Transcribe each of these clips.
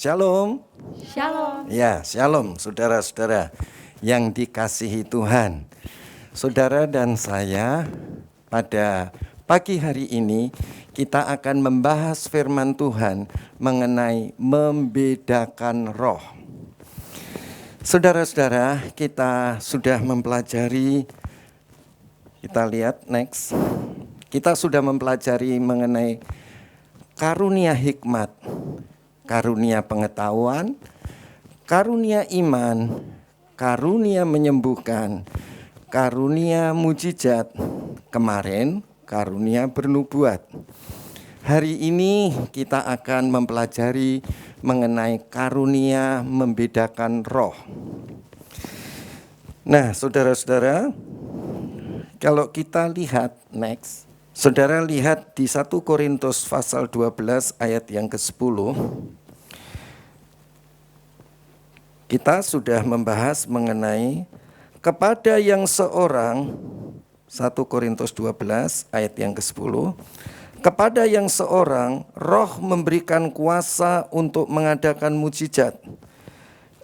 Shalom. Shalom. Ya, shalom saudara-saudara yang dikasihi Tuhan. Saudara dan saya pada pagi hari ini kita akan membahas firman Tuhan mengenai membedakan roh. Saudara-saudara, kita sudah mempelajari, kita lihat next. Kita sudah mempelajari mengenai karunia hikmat, karunia pengetahuan, karunia iman, karunia menyembuhkan, karunia mujizat, kemarin karunia bernubuat. Hari ini kita akan mempelajari mengenai karunia membedakan roh. Nah, saudara-saudara, kalau kita lihat next, saudara lihat di 1 Korintus pasal 12 ayat yang ke-10. Kita sudah membahas mengenai kepada yang seorang, 1 Korintus 12 ayat yang ke-10, kepada yang seorang roh memberikan kuasa untuk mengadakan mujizat,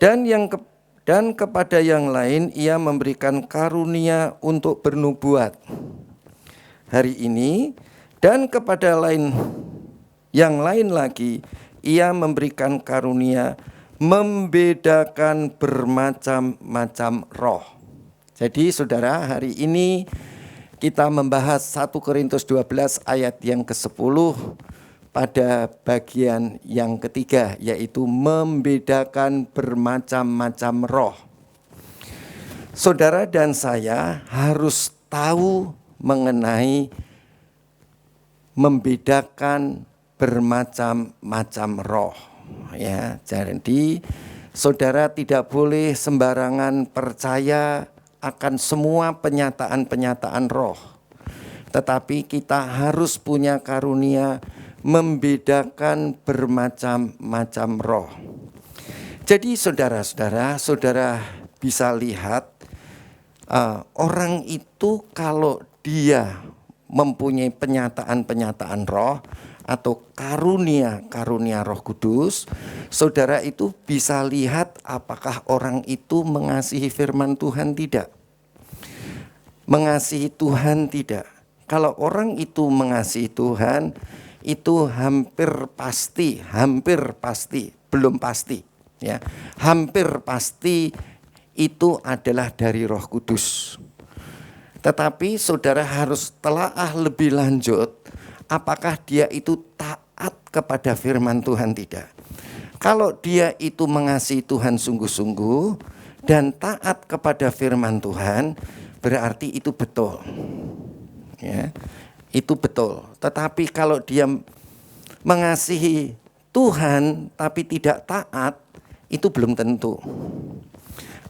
dan kepada yang lain ia memberikan karunia untuk bernubuat. Hari ini, dan kepada yang lain lagi ia memberikan karunia membedakan bermacam-macam roh. Jadi saudara, hari ini kita membahas 1 Korintus 12 ayat yang ke-10 pada bagian yang ketiga, yaitu membedakan bermacam-macam roh. Saudara dan saya harus tahu mengenai membedakan bermacam-macam roh. Ya, jadi saudara tidak boleh sembarangan percaya akan semua penyataan-penyataan roh. Tetapi kita harus punya karunia membedakan bermacam-macam roh. Jadi saudara-saudara, saudara bisa lihat orang itu kalau dia mempunyai penyataan-penyataan roh atau karunia Roh Kudus, saudara itu bisa lihat apakah orang itu mengasihi firman Tuhan tidak. Mengasihi Tuhan tidak. Kalau orang itu mengasihi Tuhan, itu hampir pasti, belum pasti, ya. Hampir pasti itu adalah dari Roh Kudus. Tetapi saudara harus telaah lebih lanjut, apakah dia itu taat kepada firman Tuhan tidak. Kalau dia itu mengasihi Tuhan sungguh-sungguh dan taat kepada firman Tuhan, berarti itu betul. Ya, itu betul. Tetapi kalau dia mengasihi Tuhan tapi tidak taat, itu belum tentu.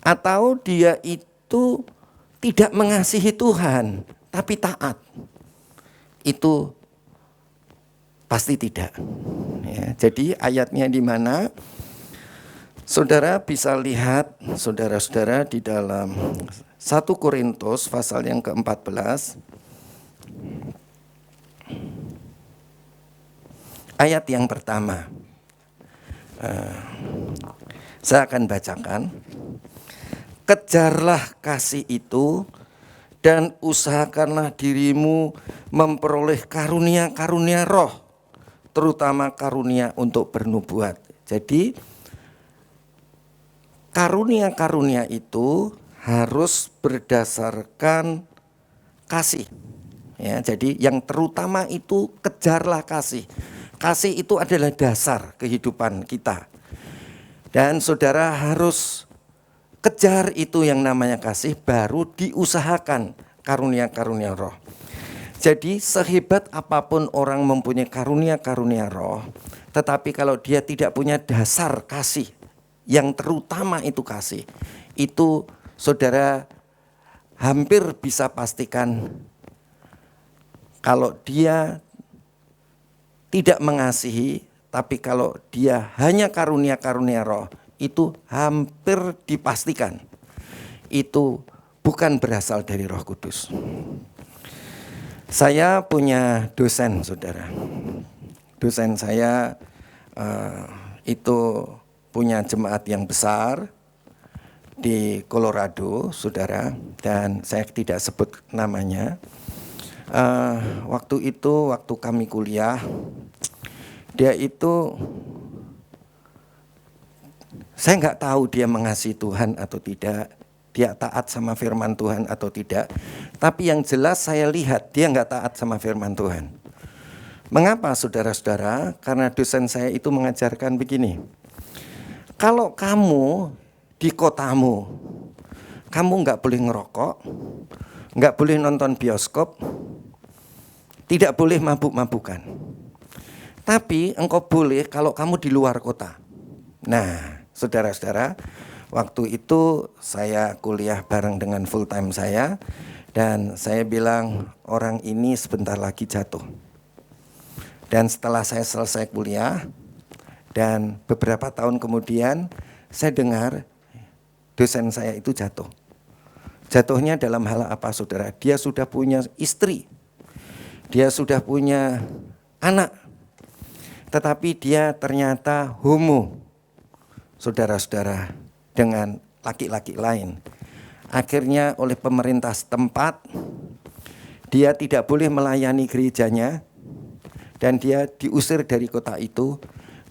Atau dia itu tidak mengasihi Tuhan tapi taat, itu pasti tidak. Ya, jadi ayatnya di mana? Saudara bisa lihat, saudara-saudara, di dalam 1 Korintus pasal yang ke-14 ayat yang pertama. Saya akan bacakan. Kejarlah kasih itu dan usahakanlah dirimu memperoleh karunia-karunia roh, terutama karunia untuk bernubuat. Jadi karunia-karunia itu harus berdasarkan kasih. Ya, jadi yang terutama itu kejarlah kasih. Kasih itu adalah dasar kehidupan kita. Dan saudara harus kejar itu yang namanya kasih, baru diusahakan karunia-karunia roh. Jadi sehebat apapun orang mempunyai karunia-karunia roh, tetapi kalau dia tidak punya dasar kasih, yang terutama itu kasih, itu saudara hampir bisa pastikan kalau dia tidak mengasihi, tapi kalau dia hanya karunia-karunia roh, itu hampir dipastikan itu bukan berasal dari Roh Kudus. Saya punya dosen, saudara. Dosen saya itu punya jemaat yang besar di Colorado, saudara, dan saya tidak sebut namanya. Waktu itu, waktu kami kuliah, dia itu, saya nggak tahu dia mengasihi Tuhan atau tidak, dia taat sama firman Tuhan atau tidak. Tapi yang jelas saya lihat dia nggak taat sama firman Tuhan. Mengapa saudara-saudara? Karena dosen saya itu mengajarkan begini. Kalau kamu di kotamu, kamu nggak boleh ngerokok, nggak boleh nonton bioskop, tidak boleh mabuk-mabukan. Tapi engkau boleh kalau kamu di luar kota. Nah, saudara-saudara, waktu itu saya kuliah bareng dengan full time saya, dan saya bilang orang ini sebentar lagi jatuh. Dan setelah saya selesai kuliah, dan beberapa tahun kemudian saya dengar dosen saya itu jatuh. Jatuhnya dalam hal apa, saudara? Dia sudah punya istri, dia sudah punya anak, tetapi dia ternyata homo, saudara-saudara, dengan laki-laki lain. Akhirnya oleh pemerintah setempat, dia tidak boleh melayani gerejanya, dan dia diusir dari kota itu,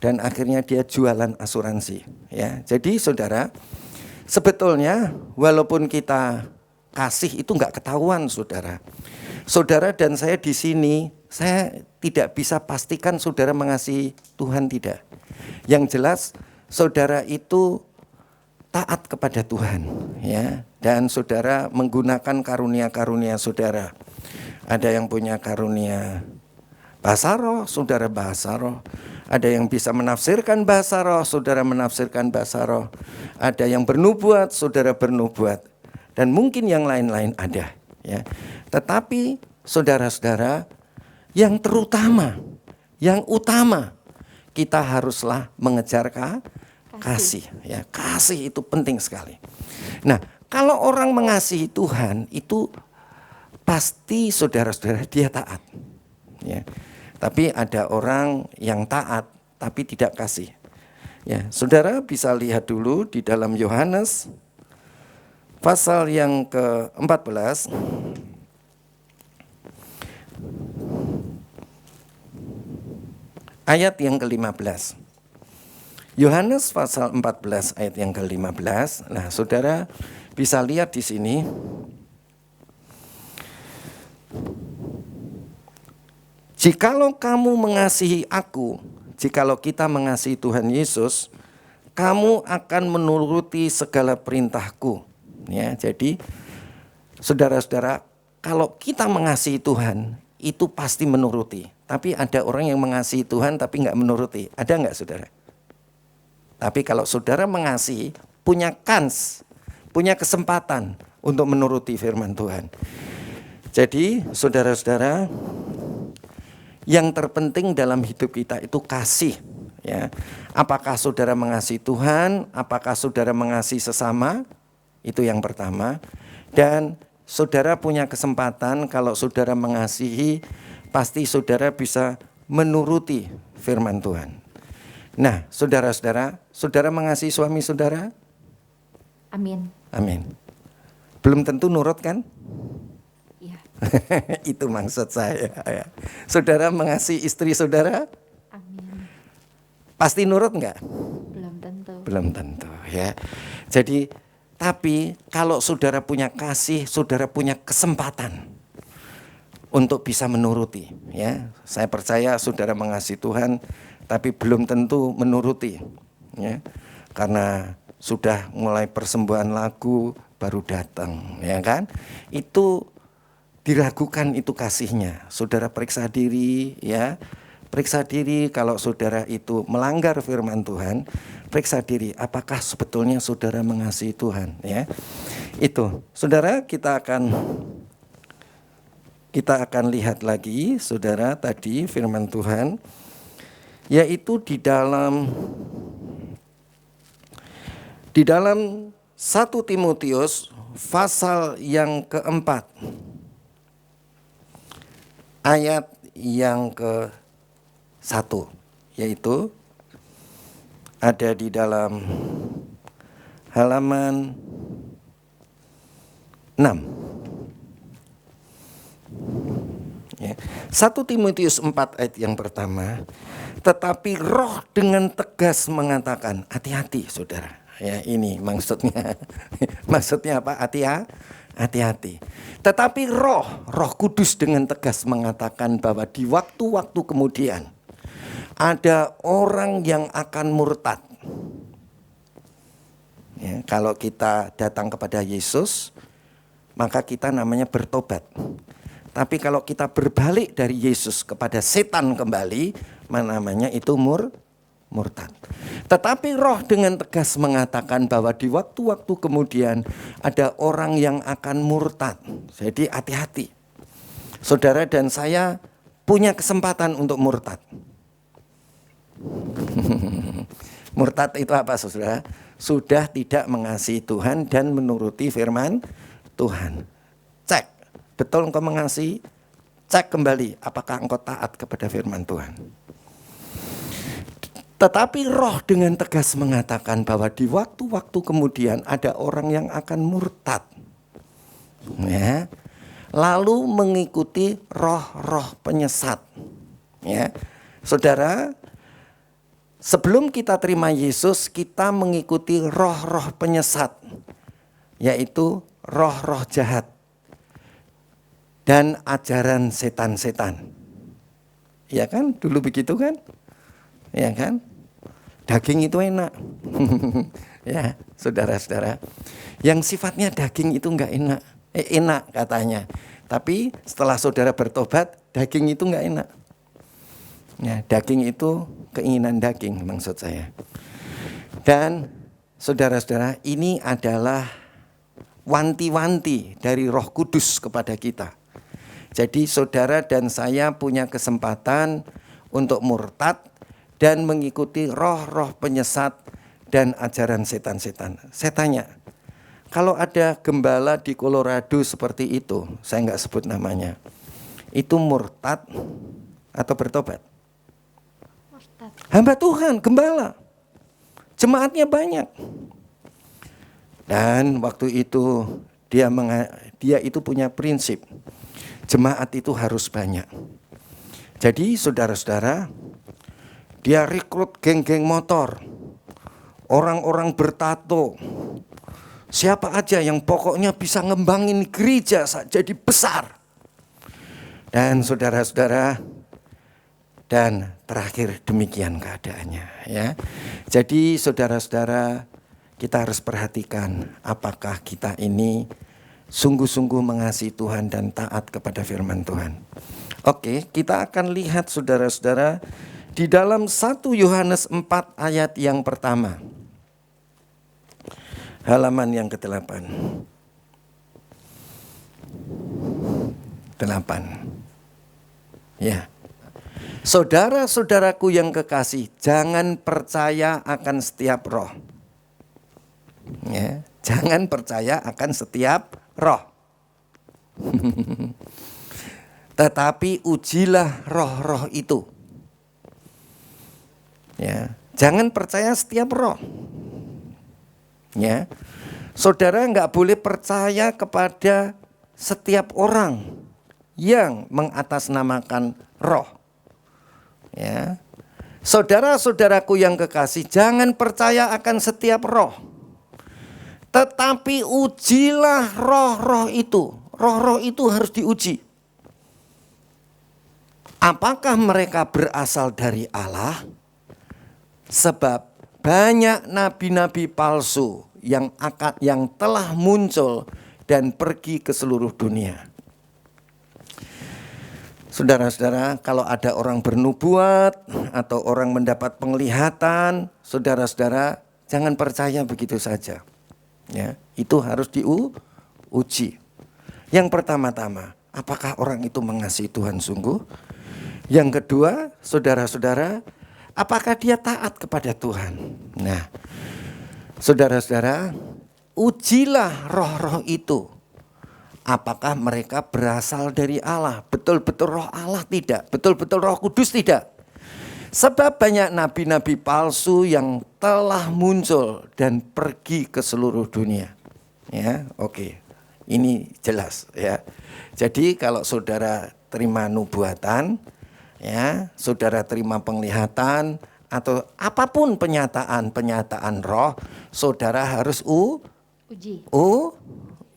dan akhirnya dia jualan asuransi. Ya, jadi saudara, sebetulnya walaupun kita kasih itu nggak ketahuan, saudara. Saudara dan saya di sini, saya tidak bisa pastikan saudara mengasihi Tuhan tidak. Yang jelas, saudara itu taat kepada Tuhan, ya, dan saudara menggunakan karunia-karunia saudara. Ada yang punya karunia bahasa roh, saudara bahasa roh. Ada yang bisa menafsirkan bahasa roh, saudara menafsirkan bahasa roh. Ada yang bernubuat, saudara bernubuat. Dan mungkin yang lain-lain ada, ya. Tetapi saudara-saudara, yang terutama, yang utama, kita haruslah mengejar kasih, ya. Kasih itu penting sekali. Nah, kalau orang mengasihi Tuhan itu pasti saudara-saudara dia taat, ya. Tapi ada orang yang taat tapi tidak kasih. Ya, saudara bisa lihat dulu di dalam Yohanes pasal yang ke-14 ayat yang ke-15. Yohanes pasal 14 ayat yang ke-15. Nah, saudara bisa lihat di sini. Jikalau kamu mengasihi aku, jikalau kita mengasihi Tuhan Yesus, kamu akan menuruti segala perintahku. Ya, jadi saudara-saudara, kalau kita mengasihi Tuhan, itu pasti menuruti. Tapi ada orang yang mengasihi Tuhan tapi nggak menuruti. Ada nggak, saudara? Tapi kalau saudara mengasihi, punya kans, punya kesempatan untuk menuruti firman Tuhan. Jadi saudara-saudara, yang terpenting dalam hidup kita itu kasih, ya. Apakah saudara mengasihi Tuhan, apakah saudara mengasihi sesama? Itu yang pertama. Dan saudara punya kesempatan kalau saudara mengasihi, pasti saudara bisa menuruti firman Tuhan. Nah, saudara-saudara, saudara mengasihi suami saudara? Amin. Amin. Belum tentu nurut kan? Iya. Itu maksud saya, ya. Saudara mengasihi istri saudara? Amin. Pasti nurut enggak? Belum tentu. Belum tentu, ya. Jadi, tapi kalau saudara punya kasih, saudara punya kesempatan untuk bisa menuruti, ya. Saya percaya saudara mengasihi Tuhan, tapi belum tentu menuruti, ya. Karena sudah mulai persembahan lagu baru datang, ya kan? Itu diragukan itu kasihnya. Saudara periksa diri, ya. Periksa diri kalau saudara itu melanggar firman Tuhan, periksa diri apakah sebetulnya saudara mengasihi Tuhan, ya. Itu. Saudara, kita akan lihat lagi, saudara, tadi firman Tuhan yaitu di dalam 1 Timotius pasal yang keempat ayat yang ke-1, yaitu ada di dalam halaman 6. Ya. 1 Timotius 4 ayat yang pertama, tetapi roh dengan tegas mengatakan, hati-hati saudara. Ya, ini maksudnya. Maksudnya apa? Hati-hati. Tetapi roh kudus dengan tegas mengatakan bahwa di waktu-waktu kemudian ada orang yang akan murtad. Ya, kalau kita datang kepada Yesus, maka kita namanya bertobat. Tapi kalau kita berbalik dari Yesus kepada setan kembali, namanya itu murtad. Tetapi roh dengan tegas mengatakan bahwa di waktu-waktu kemudian ada orang yang akan murtad. Jadi hati-hati. Saudara dan saya punya kesempatan untuk murtad. Murtad itu apa saudara? Sudah tidak mengasihi Tuhan dan menuruti firman Tuhan. Cek, betul engkau mengasihi? Cek kembali apakah engkau taat kepada firman Tuhan. Tetapi roh dengan tegas mengatakan bahwa di waktu-waktu kemudian ada orang yang akan murtad. Ya. Lalu mengikuti roh-roh penyesat. Ya. Saudara, sebelum kita terima Yesus, kita mengikuti roh-roh penyesat, yaitu roh-roh jahat dan ajaran setan-setan. Ya kan? Dulu begitu kan? Ya kan? Daging itu enak. Ya, saudara-saudara. Yang sifatnya daging itu enggak enak. Enak katanya. Tapi setelah saudara bertobat, daging itu enggak enak. Ya, daging itu keinginan daging maksud saya. Dan saudara-saudara, ini adalah wanti-wanti dari Roh Kudus kepada kita. Jadi saudara dan saya punya kesempatan untuk murtad dan mengikuti roh-roh penyesat dan ajaran setan-setan. Saya tanya, kalau ada gembala di Colorado seperti itu, saya nggak sebut namanya, itu murtad atau bertobat? Murtad. Hamba Tuhan, gembala. Jemaatnya banyak. Dan waktu itu dia itu punya prinsip, jemaat itu harus banyak. Jadi saudara-saudara, dia rekrut geng-geng motor, orang-orang bertato, siapa aja yang pokoknya bisa ngembangin gereja jadi besar. Dan saudara-saudara, dan terakhir demikian keadaannya. Ya, jadi saudara-saudara, kita harus perhatikan apakah kita ini sungguh-sungguh mengasihi Tuhan dan taat kepada firman Tuhan. Oke, kita akan lihat saudara-saudara di dalam 1 Yohanes 4 ayat yang pertama. Halaman yang ke-8. 8. Ya. Saudara-saudaraku yang kekasih, jangan percaya akan setiap roh. Ya, jangan percaya akan setiap roh. Tetapi ujilah roh-roh itu. Ya, jangan percaya setiap roh. Ya, saudara nggak boleh percaya kepada setiap orang yang mengatasnamakan roh. Ya, saudara-saudaraku yang kekasih, jangan percaya akan setiap roh. Tetapi ujilah roh-roh itu. Roh-roh itu harus diuji. Apakah mereka berasal dari Allah? Sebab banyak nabi-nabi palsu yang telah muncul dan pergi ke seluruh dunia. Saudara-saudara, kalau ada orang bernubuat atau orang mendapat penglihatan, saudara-saudara jangan percaya begitu saja. Ya, itu harus diuji. Yang pertama-tama, apakah orang itu mengasihi Tuhan sungguh? Yang kedua, saudara-saudara, apakah dia taat kepada Tuhan? Nah, saudara-saudara, ujilah roh-roh itu. Apakah mereka berasal dari Allah? Betul-betul roh Allah tidak? Betul-betul Roh Kudus tidak? Sebab banyak nabi-nabi palsu yang telah muncul dan pergi ke seluruh dunia. Ya, oke. Ini jelas ya. Jadi kalau saudara terima nubuatan, ya, saudara terima penglihatan atau apapun penyataan roh, saudara harus Uji.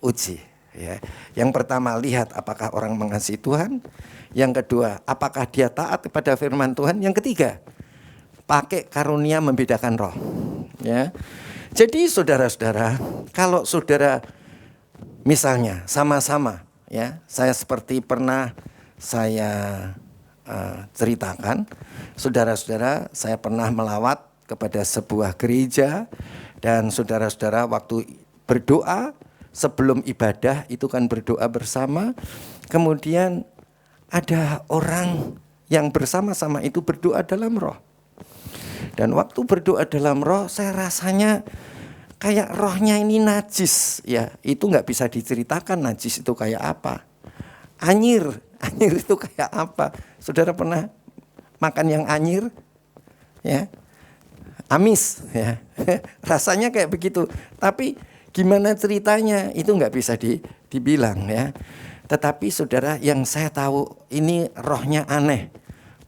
uji. Ya. Yang pertama, lihat apakah orang mengasihi Tuhan. Yang kedua, apakah dia taat kepada firman Tuhan. Yang ketiga, pakai karunia membedakan roh. Ya. Jadi saudara-saudara, kalau saudara misalnya sama-sama, ya, saya seperti pernah saya ceritakan, saudara-saudara, saya pernah melawat kepada sebuah gereja dan saudara-saudara waktu berdoa sebelum ibadah itu kan berdoa bersama, kemudian ada orang yang bersama-sama itu berdoa dalam roh. Dan waktu berdoa dalam roh, saya rasanya kayak rohnya ini najis, ya. Itu nggak bisa diceritakan najis itu kayak apa. Anyir itu kayak apa? Saudara pernah makan yang anyir? Ya, amis, ya. Rasanya kayak begitu. Tapi gimana ceritanya? Itu nggak bisa dibilang, ya. Tetapi saudara, yang saya tahu ini rohnya aneh,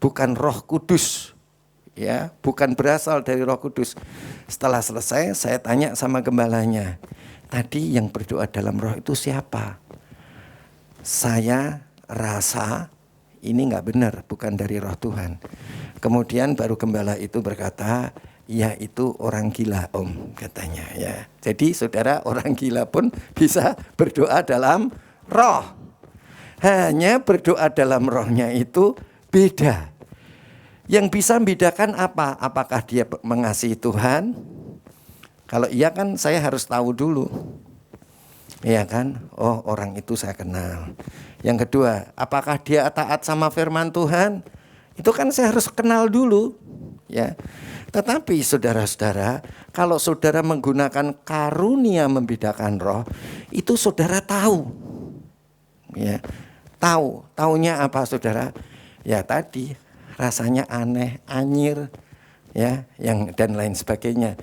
bukan Roh Kudus, ya, bukan berasal dari Roh Kudus. Setelah selesai, saya tanya sama gembalanya, tadi yang berdoa dalam roh itu siapa? Saya rasa ini nggak benar, bukan dari Roh Tuhan. Kemudian baru gembala itu berkata, ya itu orang gila om, katanya, ya. Jadi saudara, orang gila pun bisa berdoa dalam roh. Hanya berdoa dalam rohnya itu beda. Yang bisa membedakan apa? Apakah dia mengasihi Tuhan? Kalau iya kan saya harus tahu dulu. Iya kan? Oh, orang itu saya kenal. Yang kedua, apakah dia taat sama firman Tuhan? Itu kan saya harus kenal dulu, ya. Tetapi saudara-saudara, kalau saudara menggunakan karunia membedakan roh, itu saudara tahu. Ya. Taunya apa saudara? Ya tadi rasanya aneh, anyir, ya, yang dan lain sebagainya.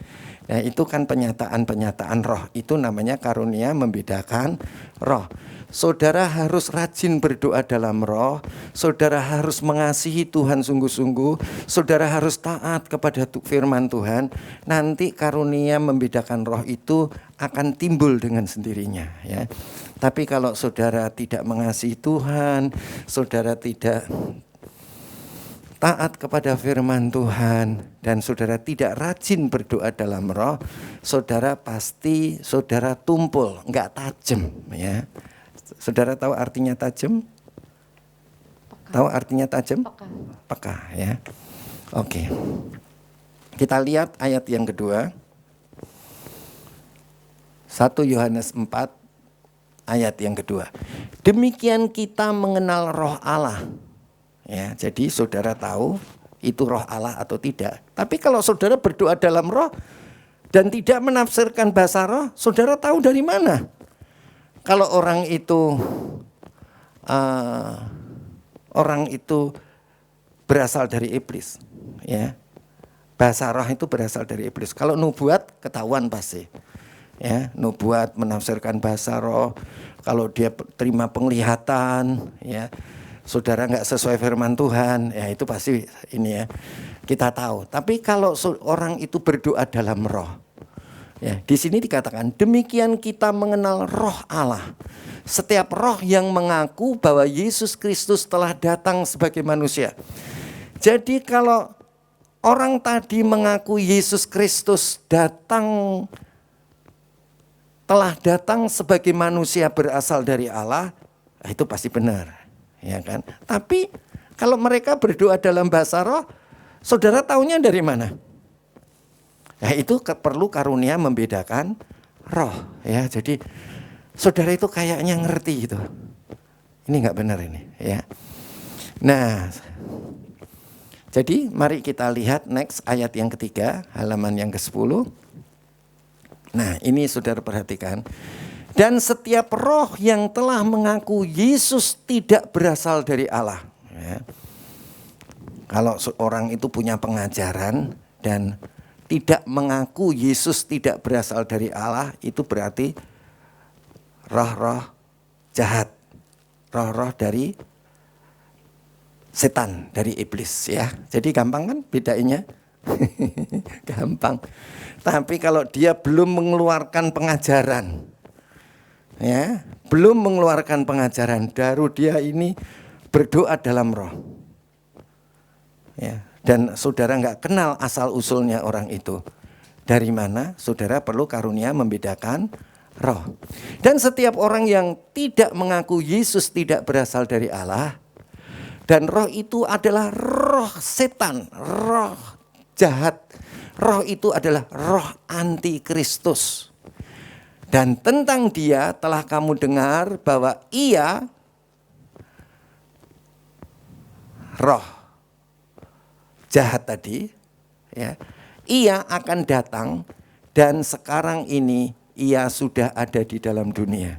Nah, itu kan penyataan roh. Itu namanya karunia membedakan roh. Saudara harus rajin berdoa dalam roh. Saudara harus mengasihi Tuhan sungguh-sungguh. Saudara harus taat kepada firman Tuhan. Nanti karunia membedakan roh itu akan timbul dengan sendirinya, ya. Tapi kalau saudara tidak mengasihi Tuhan, saudara tidak taat kepada firman Tuhan, dan saudara tidak rajin berdoa dalam roh, saudara pasti saudara tumpul, enggak tajam, ya. Saudara tahu artinya tajam? Tahu artinya tajam? Peka, ya. Oke. Kita lihat ayat yang kedua. 1 Yohanes 4 ayat yang kedua. Demikian kita mengenal roh Allah. Ya, jadi saudara tahu itu roh Allah atau tidak. Tapi kalau saudara berdoa dalam roh dan tidak menafsirkan bahasa roh, saudara tahu dari mana? Kalau orang itu berasal dari iblis, ya. Bahasa roh itu berasal dari iblis. Kalau nubuat ketahuan pasti. Ya, nubuat menafsirkan bahasa roh, kalau dia terima penglihatan, ya, saudara nggak sesuai firman Tuhan, ya itu pasti ini, ya, kita tahu. Tapi kalau orang itu berdoa dalam roh, ya, di sini dikatakan demikian kita mengenal roh Allah. Setiap roh yang mengaku bahwa Yesus Kristus telah datang sebagai manusia. Jadi kalau orang tadi mengaku Yesus Kristus telah datang sebagai manusia berasal dari Allah, itu pasti benar, ya kan? Tapi kalau mereka berdoa dalam bahasa roh, saudara taunya dari mana? Nah, itu perlu karunia membedakan roh, ya. Jadi saudara itu kayaknya ngerti itu. Ini nggak benar ini, ya. Nah, jadi mari kita lihat next ayat yang ketiga, halaman yang ke-10. Nah, ini saudara perhatikan. Dan setiap roh yang telah mengaku Yesus tidak berasal dari Allah, ya. Kalau seorang itu punya pengajaran dan tidak mengaku Yesus tidak berasal dari Allah, itu berarti roh-roh jahat, roh-roh dari setan, dari iblis ya. Jadi gampang kan bedainnya? Gampang. Tapi kalau dia belum mengeluarkan pengajaran, ya, belum mengeluarkan pengajaran, baru dia ini berdoa dalam roh. Ya, dan saudara nggak kenal asal usulnya orang itu. Dari mana? Saudara perlu karunia membedakan roh. Dan setiap orang yang tidak mengaku Yesus tidak berasal dari Allah, dan roh itu adalah roh setan, roh jahat. Roh itu adalah roh antikristus. Dan tentang dia telah kamu dengar bahwa ia roh jahat tadi, ya, ia akan datang dan sekarang ini ia sudah ada di dalam dunia.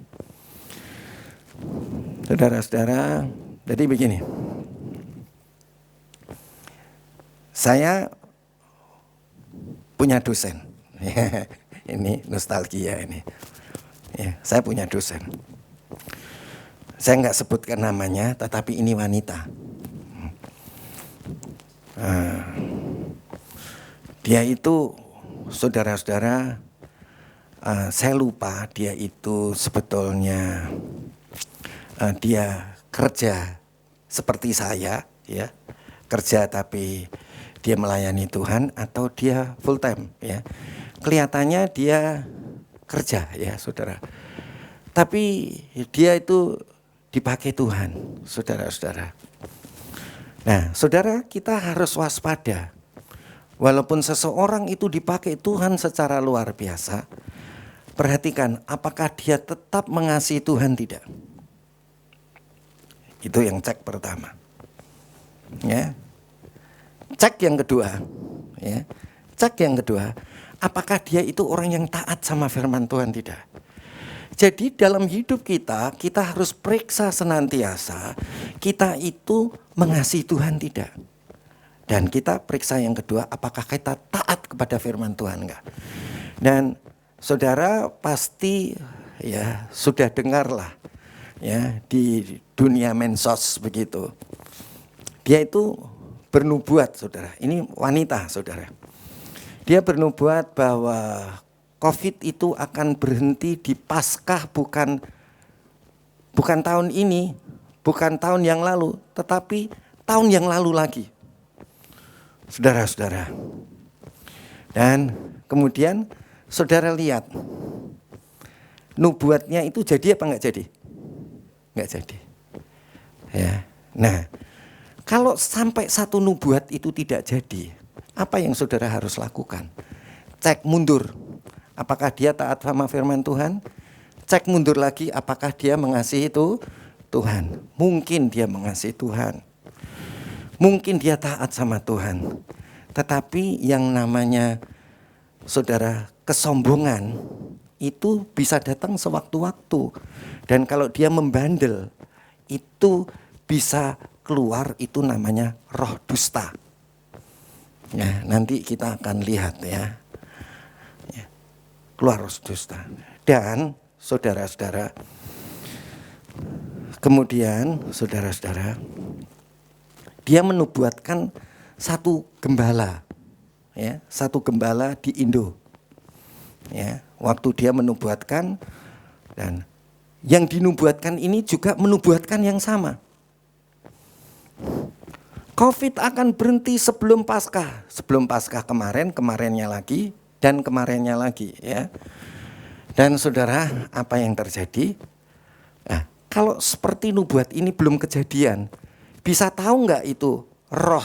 Saudara-saudara, jadi begini. Saya punya dosen. Ini nostalgia ini. Ya, saya punya dosen. Saya nggak sebutkan namanya, tetapi ini wanita. Dia itu, saudara-saudara, saya lupa dia itu sebetulnya dia kerja seperti saya, ya, kerja tapi dia melayani Tuhan atau dia full time, ya. Kelihatannya dia kerja, ya, saudara. Tapi dia itu dipakai Tuhan, saudara-saudara. Nah, saudara, kita harus waspada. Walaupun seseorang itu dipakai Tuhan secara luar biasa, perhatikan apakah dia tetap mengasihi Tuhan tidak. Itu yang cek pertama. Ya. Cek yang kedua, ya. Cek yang kedua, apakah dia itu orang yang taat sama firman Tuhan tidak. Jadi dalam hidup kita harus periksa senantiasa kita itu mengasihi Tuhan tidak. Dan kita periksa yang kedua, apakah kita taat kepada firman Tuhan enggak. Dan saudara pasti ya sudah dengarlah ya di dunia mensos begitu. Dia itu bernubuat, saudara. Ini wanita, saudara. Dia bernubuat bahwa COVID itu akan berhenti di Paskah bukan tahun ini, bukan tahun yang lalu, tetapi tahun yang lalu lagi. Saudara-saudara. Dan kemudian saudara lihat, nubuatnya itu jadi apa enggak jadi? Enggak jadi. Ya. Nah, kalau sampai satu nubuat itu tidak jadi, apa yang saudara harus lakukan? Cek mundur. Apakah dia taat sama firman Tuhan? Cek mundur lagi, apakah dia mengasihi itu Tuhan? Mungkin dia mengasihi Tuhan. Mungkin dia taat sama Tuhan. Tetapi yang namanya saudara kesombongan itu bisa datang sewaktu-waktu. Dan kalau dia membandel, itu bisa keluar, itu namanya roh dusta. Ya, nanti kita akan lihat ya. Keluar roh dusta. Dan saudara-saudara, kemudian saudara-saudara, dia menubuatkan satu gembala, ya, satu gembala di Indo. Ya, waktu dia menubuatkan, dan yang dinubuatkan ini juga menubuatkan yang sama. COVID akan berhenti sebelum Paskah. Sebelum Paskah kemarinnya lagi, dan kemarinnya lagi, ya. Dan saudara, apa yang terjadi? Nah, kalau seperti nubuat ini belum kejadian, bisa tahu nggak itu roh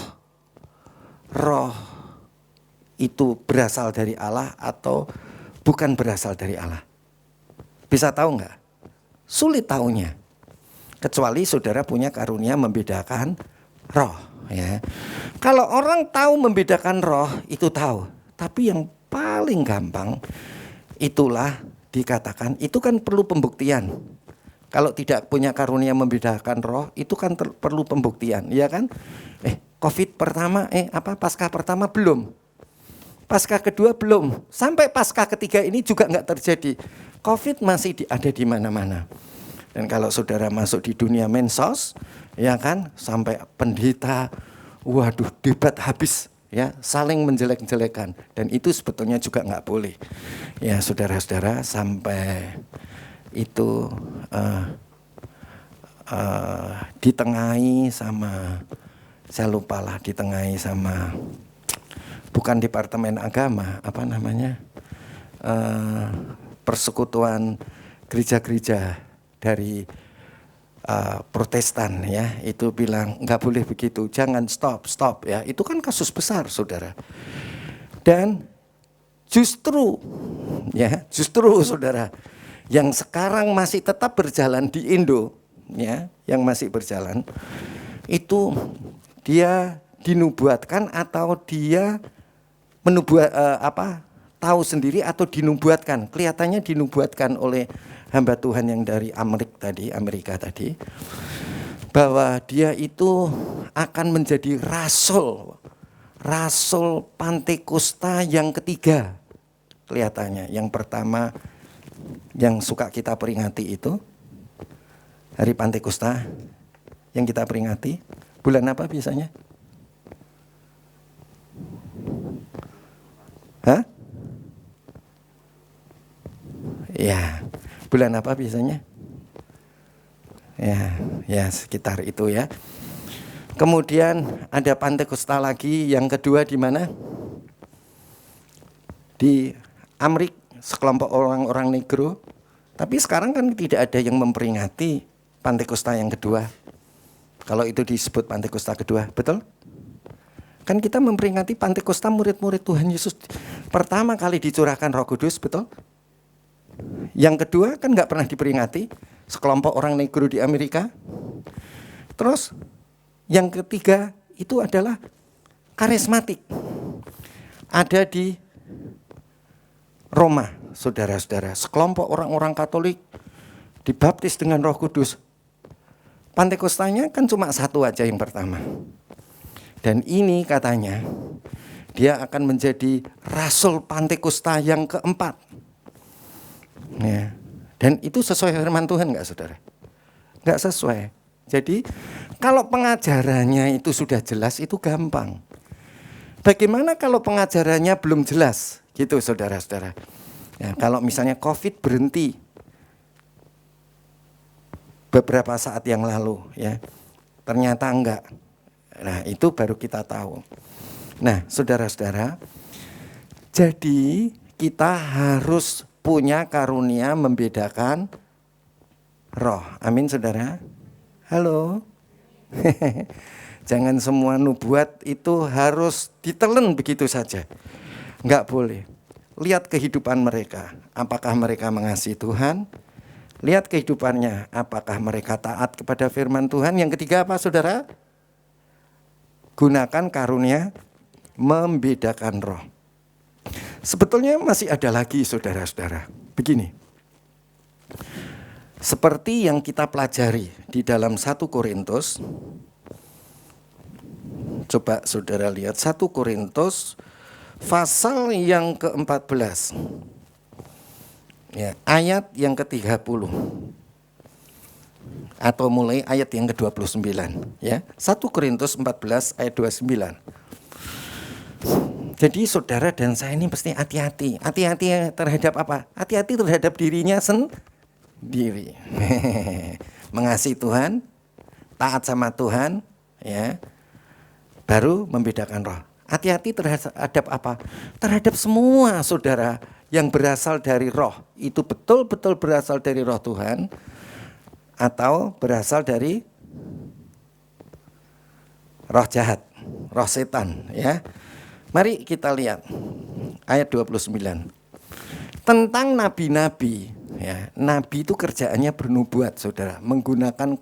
itu berasal dari Allah atau bukan berasal dari Allah? Bisa tahu nggak? Sulit tahunya. Kecuali saudara punya karunia membedakan roh, ya. Kalau orang tahu membedakan roh, itu tahu. Tapi yang paling gampang itulah dikatakan, itu kan perlu pembuktian. Kalau tidak punya karunia membedakan roh, itu kan perlu pembuktian, ya kan? Covid pertama, pasca pertama belum. Pasca kedua belum. Sampai pasca ketiga ini juga nggak terjadi. Covid masih ada di mana-mana. Dan kalau saudara masuk di dunia mensos, ya kan, sampai pendeta, waduh, debat habis, ya, saling menjelek-jelekan. Dan itu sebetulnya juga nggak boleh. Ya, saudara-saudara, sampai itu ditengahi sama, saya lupalah, ditengahi sama, bukan Departemen Agama, apa namanya, persekutuan gereja-gereja dari Protestan, ya, itu bilang nggak boleh begitu, jangan, stop, ya, itu kan kasus besar, saudara. Dan justru saudara, yang sekarang masih tetap berjalan di Indo, ya, yang masih berjalan, itu dia dinubuatkan atau dia tahu sendiri atau dinubuatkan. Kelihatannya dinubuatkan oleh hamba Tuhan yang dari Amerika tadi, bahwa dia itu akan menjadi rasul Pantekosta yang ketiga. Kelihatannya yang pertama yang suka kita peringati itu hari Pantekosta yang kita peringati bulan apa biasanya? Hah? Ya, bulan apa biasanya? Ya sekitar itu, ya. Kemudian ada Pantekosta lagi yang kedua di mana? Di Amerika, sekelompok orang-orang negro. Tapi sekarang kan tidak ada yang memperingati Pantekosta yang kedua. Kalau itu disebut Pantekosta kedua, betul? Kan kita memperingati Pantekosta murid-murid Tuhan Yesus pertama kali dicurahkan Roh Kudus, betul? Yang kedua kan nggak pernah diperingati, sekelompok orang negro di Amerika. Terus yang ketiga itu adalah karismatik. Ada di Roma, saudara-saudara, sekelompok orang-orang Katolik dibaptis dengan Roh Kudus. Pantekostanya kan cuma satu aja yang pertama. Dan ini katanya dia akan menjadi rasul Pantekosta yang keempat. Ya. Dan itu sesuai firman Tuhan nggak, saudara? Nggak sesuai. Jadi kalau pengajarannya itu sudah jelas, itu gampang. Bagaimana kalau pengajarannya belum jelas? Gitu, saudara-saudara. Ya, kalau misalnya COVID berhenti beberapa saat yang lalu, ya, ternyata enggak. Nah, itu baru kita tahu. Nah, saudara-saudara, jadi kita harus punya karunia membedakan roh. Amin, saudara. Halo. Jangan semua nubuat itu harus ditelen begitu saja. Enggak boleh. Lihat kehidupan mereka. Apakah mereka mengasihi Tuhan? Lihat kehidupannya. Apakah mereka taat kepada firman Tuhan? Yang ketiga apa, saudara? Gunakan karunia membedakan roh. Sebetulnya masih ada lagi, saudara-saudara. Begini. Seperti yang kita pelajari di dalam 1 Korintus. Coba saudara lihat 1 Korintus pasal yang ke-14. Ya, ayat yang ke-30. Atau mulai ayat yang ke-29, ya. 1 Korintus 14 ayat 29. Jadi saudara dan saya ini mesti hati-hati. Hati-hati terhadap apa? Hati-hati terhadap dirinya sendiri. Mengasihi Tuhan, taat sama Tuhan, ya. Baru membedakan roh. Hati-hati terhadap apa? Terhadap semua saudara yang berasal dari roh. Itu betul-betul berasal dari roh Tuhan atau berasal dari roh jahat, roh setan, ya. Mari kita lihat ayat 29. Tentang nabi-nabi, ya. Nabi itu kerjaannya bernubuat, saudara, menggunakan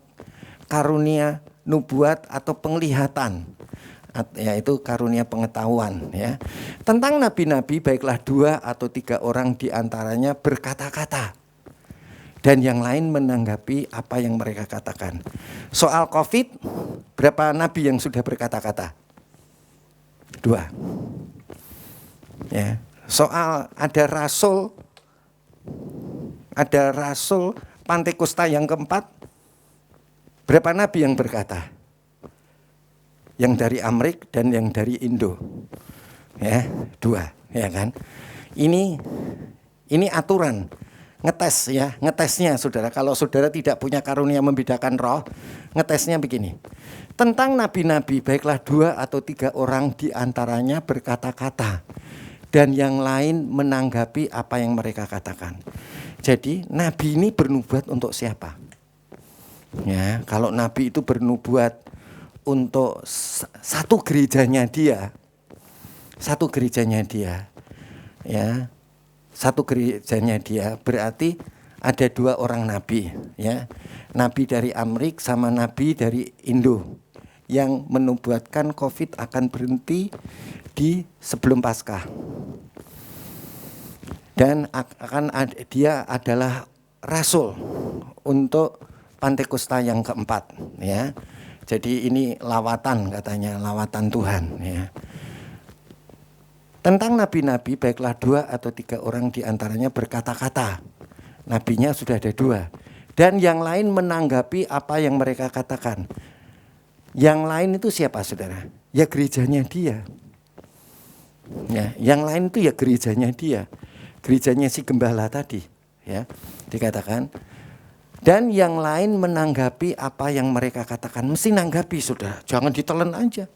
karunia nubuat atau penglihatan, yaitu karunia pengetahuan, ya. Tentang nabi-nabi baiklah 2 atau 3 orang di antaranya berkata-kata dan yang lain menanggapi apa yang mereka katakan. Soal COVID, berapa nabi yang sudah berkata-kata? Dua. Ya, soal ada rasul Pantekosta yang keempat. Berapa nabi yang berkata? Yang dari Amrik dan yang dari Indo. Ya, dua, ya kan? Ini aturan. Ngetes ya, ngetesnya saudara. Kalau saudara tidak punya karunia membedakan roh, ngetesnya begini. Tentang nabi-nabi, baiklah 2 atau 3 orang di antaranya berkata-kata, dan yang lain menanggapi apa yang mereka katakan. Jadi nabi ini bernubuat untuk siapa? Ya, kalau nabi itu bernubuat untuk satu gerejanya dia, ya. Satu gerejanya dia berarti ada 2 orang nabi, ya. Nabi dari Amrik sama nabi dari Indo yang menubuatkan COVID akan berhenti di sebelum Paskah. Dan dia adalah rasul untuk Pantekosta yang keempat, ya. Jadi ini lawatan katanya, lawatan Tuhan, ya. Tentang nabi-nabi, baiklah 2 atau 3 orang di antaranya berkata-kata. Nabinya sudah ada 2. Dan yang lain menanggapi apa yang mereka katakan. Yang lain itu siapa saudara? Ya gerejanya dia. Ya, yang lain itu ya gerejanya dia. Gerejanya si gembala tadi. Ya, dikatakan. Dan yang lain menanggapi apa yang mereka katakan. Mesti nanggapi saudara. Jangan ditelan aja.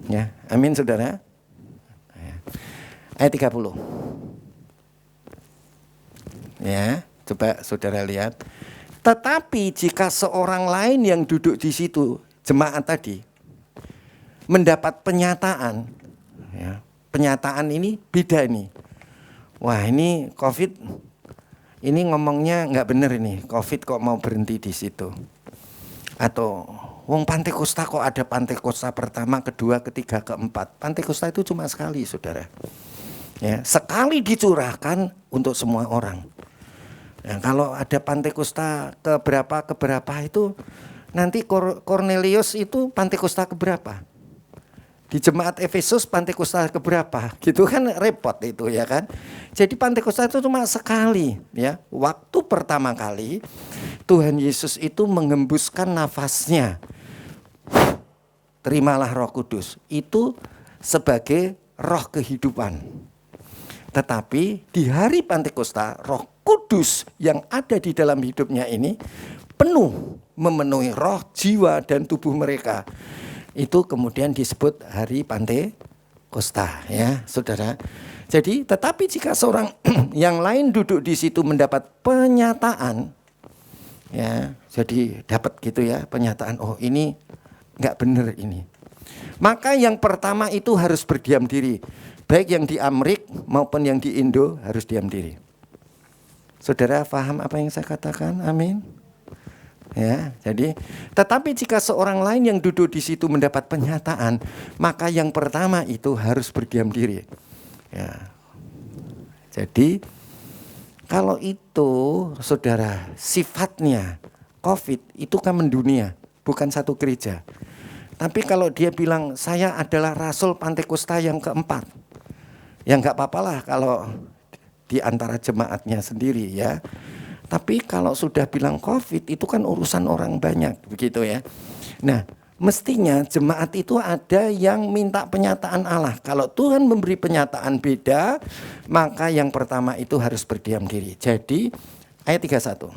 Ya, amin saudara. Ayat 30. Ya, coba saudara lihat. Tetapi jika seorang lain yang duduk di situ, jemaat tadi, mendapat penyataan, ya, penyataan ini beda nih. Wah, ini COVID, ini ngomongnya nggak benar ini. COVID kok mau berhenti di situ? Atau wong Pantekosta kok ada Pantekosta pertama, kedua, ketiga, keempat. Pantekosta itu cuma sekali, saudara. Ya, sekali dicurahkan untuk semua orang. Ya, kalau ada Pantekosta keberapa itu nanti Cornelius itu Pantekosta keberapa? Di jemaat Efesus Pantekosta keberapa? Gitu kan repot itu ya kan. Jadi Pantekosta itu cuma sekali ya. Waktu pertama kali Tuhan Yesus itu mengembuskan nafasnya. Terimalah Roh Kudus. Itu sebagai roh kehidupan. Tetapi di hari Pantekosta, Roh Kudus yang ada di dalam hidupnya ini penuh memenuhi roh, jiwa, dan tubuh mereka. Itu kemudian disebut hari Pantekosta, ya, saudara. Jadi, tetapi jika seorang yang lain duduk di situ mendapat penyataan, ya, jadi dapat gitu ya penyataan. Oh, ini nggak benar ini. Maka yang pertama itu harus berdiam diri. Baik yang di Amrik maupun yang di Indo harus diam diri. Saudara paham apa yang saya katakan? Amin. Ya, jadi tetapi jika seorang lain yang duduk di situ mendapat penyataan, maka yang pertama itu harus berdiam diri. Ya. Jadi kalau itu saudara sifatnya COVID itu kan mendunia, bukan satu gereja. Tapi kalau dia bilang saya adalah rasul Pantekosta yang keempat, ya nggak apa-apalah kalau di antara jemaatnya sendiri ya. Tapi kalau sudah bilang COVID itu kan urusan orang banyak begitu ya. Nah, mestinya jemaat itu ada yang minta penyataan Allah. Kalau Tuhan memberi penyataan beda, maka yang pertama itu harus berdiam diri. Jadi ayat 31.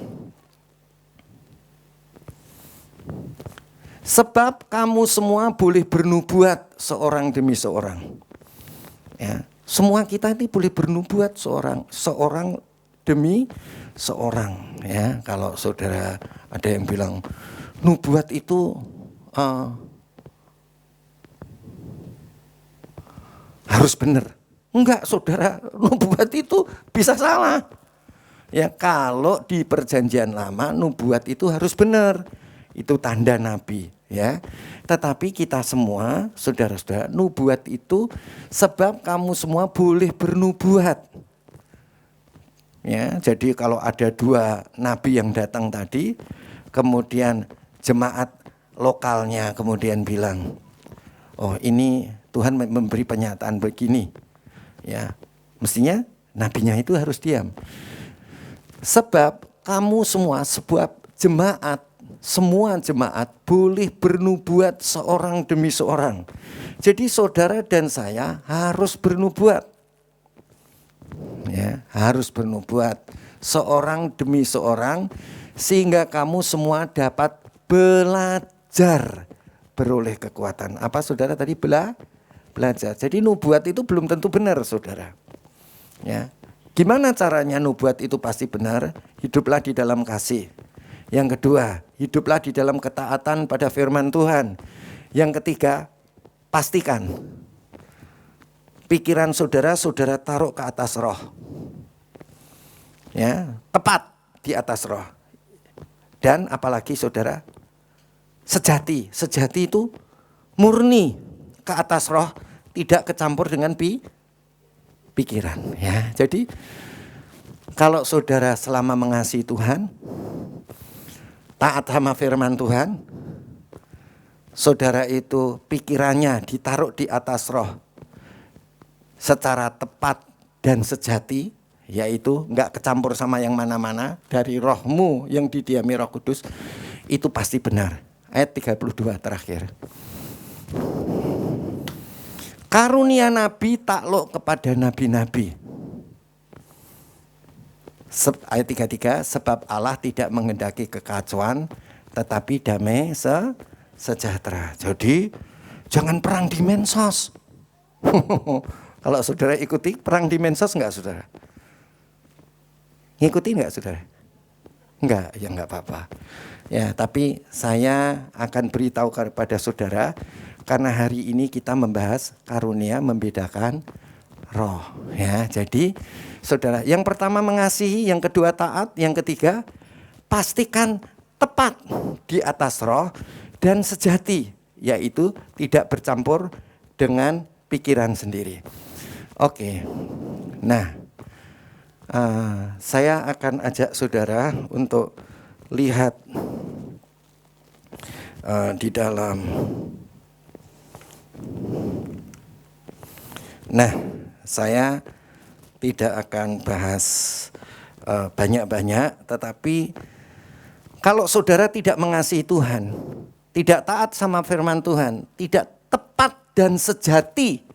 Sebab kamu semua boleh bernubuat seorang demi seorang. Ya, semua kita ini boleh bernubuat seorang demi seorang. Ya, kalau saudara ada yang bilang nubuat itu harus benar. Enggak, saudara, nubuat itu bisa salah. Ya, kalau di perjanjian lama nubuat itu harus benar. Itu tanda nabi, ya. Tetapi kita semua, saudara-saudara, nubuat itu sebab kamu semua boleh bernubuat. Ya, jadi kalau ada 2 nabi yang datang tadi, kemudian jemaat lokalnya kemudian bilang, oh ini Tuhan memberi pernyataan begini, ya, mestinya nabinya itu harus diam. Sebab kamu semua, semua jemaat boleh bernubuat seorang demi seorang. Jadi saudara dan saya harus bernubuat. Ya, harus bernubuat seorang demi seorang sehingga kamu semua dapat belajar beroleh kekuatan. Apa saudara tadi belajar. Jadi nubuat itu belum tentu benar, saudara. Ya. Gimana caranya nubuat itu pasti benar? Hiduplah di dalam kasih. Yang kedua, hiduplah di dalam ketaatan pada firman Tuhan. Yang ketiga, pastikan pikiran saudara taruh ke atas roh. Ya, tepat di atas roh. Dan apalagi saudara, sejati itu murni ke atas roh, tidak kecampur dengan pikiran, ya. Jadi kalau saudara selama mengasihi Tuhan, taat sama firman Tuhan, saudara itu pikirannya ditaruh di atas roh secara tepat dan sejati, yaitu enggak kecampur sama yang mana-mana, dari rohmu yang didiami Roh Kudus, itu pasti benar. Ayat 32 terakhir. Karunia nabi takluk kepada nabi-nabi. Ayat 33, sebab Allah tidak menghendaki kekacauan, tetapi damai sejahtera. Jadi jangan perang di mensos. Kalau saudara ikuti perang di mensos enggak, saudara? Ngikuti enggak, saudara? Enggak, ya enggak apa-apa. Ya, tapi saya akan beritahu kepada saudara, karena hari ini kita membahas karunia membedakan roh, ya. Jadi saudara, yang pertama mengasihi, yang kedua taat, yang ketiga pastikan tepat di atas roh dan sejati, yaitu tidak bercampur dengan pikiran sendiri. Oke. Nah, saya akan ajak saudara untuk lihat di dalam. Nah, saya tidak akan bahas banyak-banyak, tetapi kalau saudara tidak mengasihi Tuhan, tidak taat sama firman Tuhan, tidak tepat dan sejati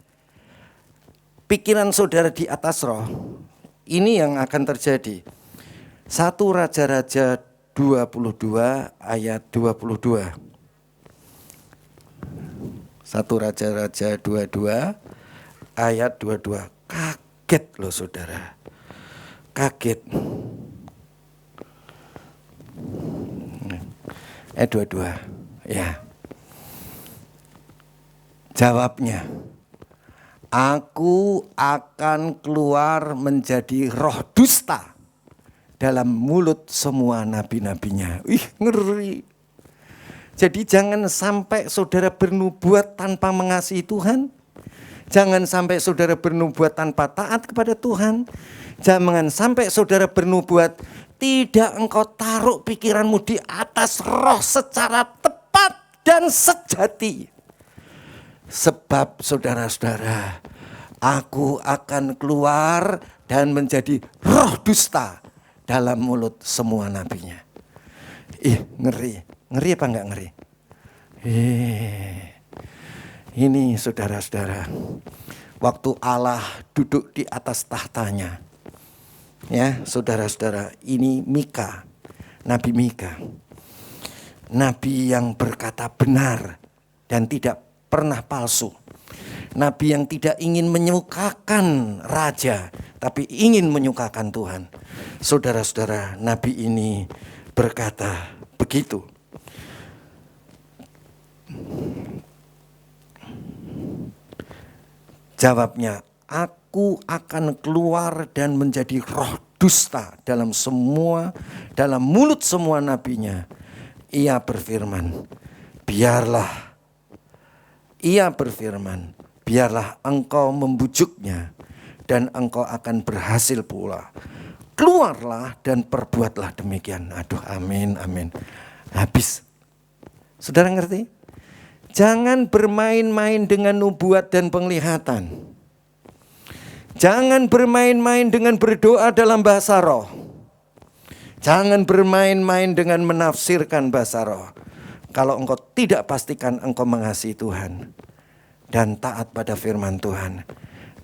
pikiran saudara di atas roh, ini yang akan terjadi. 1 Raja-Raja 22 ayat 22. 1 Raja-Raja 22 ayat 22. Kaget loh saudara. Kaget. Ayat 22. Ya. Jawabnya, aku akan keluar menjadi roh dusta dalam mulut semua nabi-nabinya. Ih, ngeri. Jadi jangan sampai saudara bernubuat tanpa mengasihi Tuhan. Jangan sampai saudara bernubuat tanpa taat kepada Tuhan. Jangan sampai saudara bernubuat tidak engkau taruh pikiranmu di atas roh secara tepat dan sejati. Sebab saudara-saudara, aku akan keluar dan menjadi roh dusta dalam mulut semua nabinya. Ih, ngeri. Ngeri apa enggak ngeri? Ini saudara-saudara, waktu Allah duduk di atas tahtanya, ya saudara-saudara, ini Mika, Nabi Mika, Nabi yang berkata benar dan tidak pernah palsu, Nabi yang tidak ingin menyukakan raja, tapi ingin menyukakan Tuhan. Saudara-saudara, Nabi ini berkata begitu. Jawabnya, aku akan keluar dan menjadi roh dusta dalam mulut semua nabinya. Ia berfirman, biarlah engkau membujuknya dan engkau akan berhasil pula. Keluarlah dan perbuatlah demikian. Aduh, amin, amin. Habis. Saudara ngerti? Jangan bermain-main dengan nubuat dan penglihatan. Jangan bermain-main dengan berdoa dalam bahasa roh. Jangan bermain-main dengan menafsirkan bahasa roh. Kalau engkau tidak pastikan engkau mengasihi Tuhan dan taat pada firman Tuhan,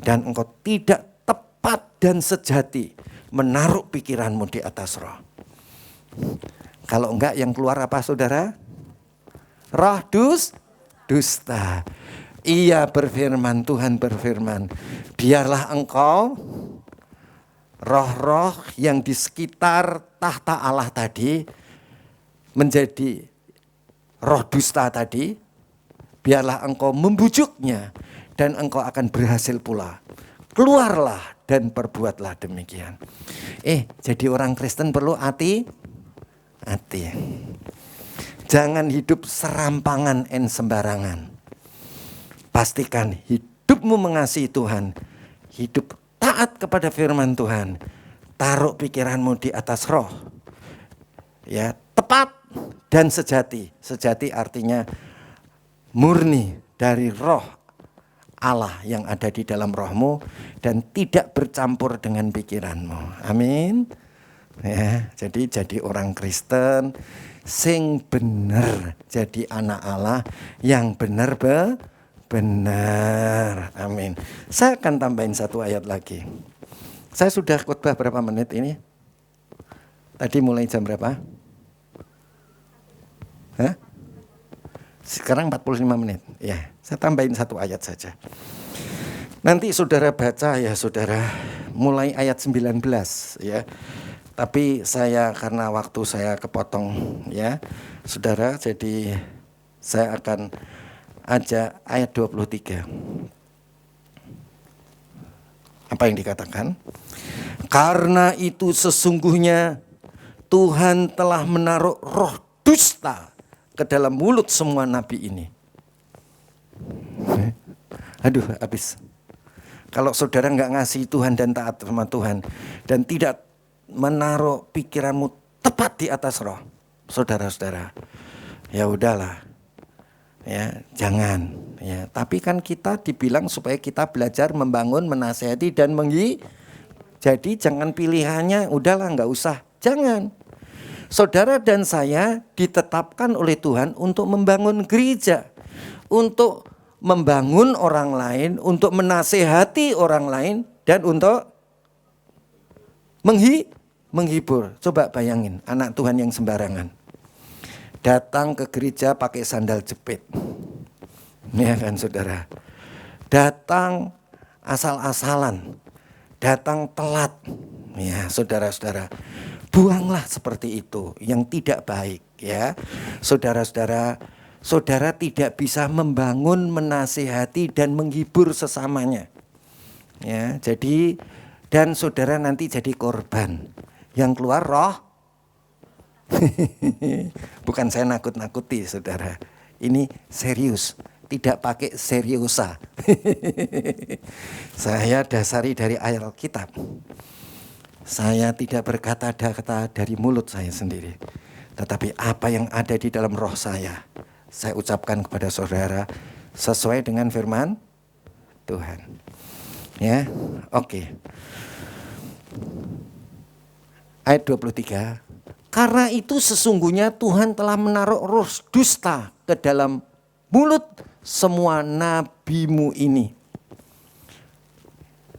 dan engkau tidak tepat dan sejati menaruh pikiranmu di atas roh. Kalau enggak, yang keluar apa saudara? Roh dusta. Ia berfirman, Tuhan berfirman, biarlah engkau roh-roh yang di sekitar tahta Allah tadi menjadi roh dusta tadi, biarlah engkau membujuknya dan engkau akan berhasil pula. Keluarlah dan perbuatlah demikian. Jadi orang Kristen perlu hati. Jangan hidup serampangan sembarangan. Pastikan hidupmu mengasihi Tuhan, hidup taat kepada firman Tuhan, taruh pikiranmu di atas roh. Ya, tepat dan sejati. Sejati artinya murni dari roh Allah yang ada di dalam rohmu dan tidak bercampur dengan pikiranmu. Amin. Ya, jadi orang Kristen sing bener, jadi anak Allah yang benar. Amin. Saya akan tambahin satu ayat lagi. Saya sudah khotbah berapa menit ini? Tadi mulai jam berapa? Sekarang 45 menit. Ya, saya tambahin satu ayat saja. Nanti saudara baca ya saudara, mulai ayat 19 ya. Tapi saya karena waktu saya kepotong ya saudara, jadi saya akan ajak ayat 23. Apa yang dikatakan? Karena itu sesungguhnya Tuhan telah menaruh roh dusta ke dalam mulut semua nabi ini. Aduh, habis. Kalau saudara nggak ngasih Tuhan dan taat sama Tuhan dan tidak menaruh pikiranmu tepat di atas roh, saudara-saudara, ya udahlah. Ya, jangan. Ya, tapi kan kita dibilang supaya kita belajar membangun, menasihati dan jadi jangan pilihannya udahlah nggak usah. Jangan. Saudara dan saya ditetapkan oleh Tuhan untuk membangun gereja, untuk membangun orang lain, untuk menasihati orang lain dan untuk menghibur. Coba bayangin anak Tuhan yang sembarangan datang ke gereja pakai sandal jepit. Ya kan saudara. Datang asal-asalan. Datang telat. Ya saudara-saudara. Buanglah seperti itu yang tidak baik ya. Saudara-saudara, saudara tidak bisa membangun, menasihati dan menghibur sesamanya. Ya, jadi dan saudara nanti jadi korban. Yang keluar roh. Bukan saya nakut-nakuti saudara. Ini serius, tidak pakai seriosa. Saya dasari dari ayat Alkitab. Saya tidak berkata-kata dari mulut saya sendiri, tetapi apa yang ada di dalam roh saya ucapkan kepada saudara sesuai dengan firman Tuhan. Ya, oke. Ayat 23. Karena itu sesungguhnya Tuhan telah menaruh roh dusta ke dalam mulut semua nabimu ini.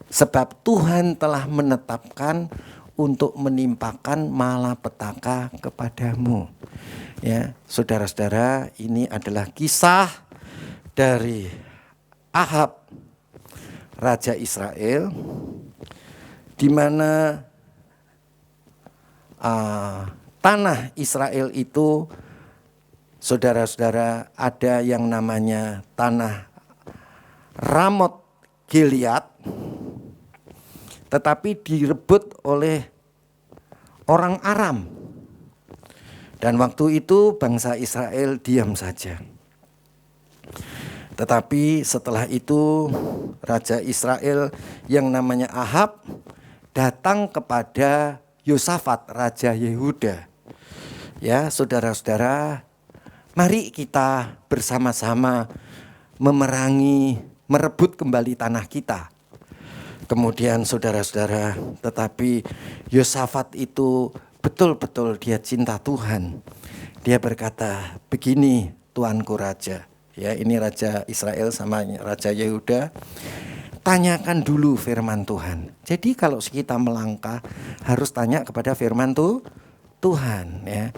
Sebab Tuhan telah menetapkan untuk menimpakan malapetaka kepadamu. Ya, saudara-saudara, ini adalah kisah dari Ahab, Raja Israel, di mana tanah Israel itu, saudara-saudara, ada yang namanya tanah Ramot Gilead, tetapi direbut oleh orang Aram. Dan waktu itu bangsa Israel diam saja. Tetapi setelah itu Raja Israel yang namanya Ahab datang kepada Yosafat, Raja Yehuda. Ya, saudara-saudara, Mari kita bersama-sama merebut kembali tanah kita. Kemudian saudara-saudara, tetapi Yosafat itu betul-betul dia cinta Tuhan. Dia berkata, begini Tuanku Raja. Ya, ini Raja Israel sama Raja Yehuda. Tanyakan dulu firman Tuhan. Jadi kalau kita melangkah harus tanya kepada firman Tuhan. Ya.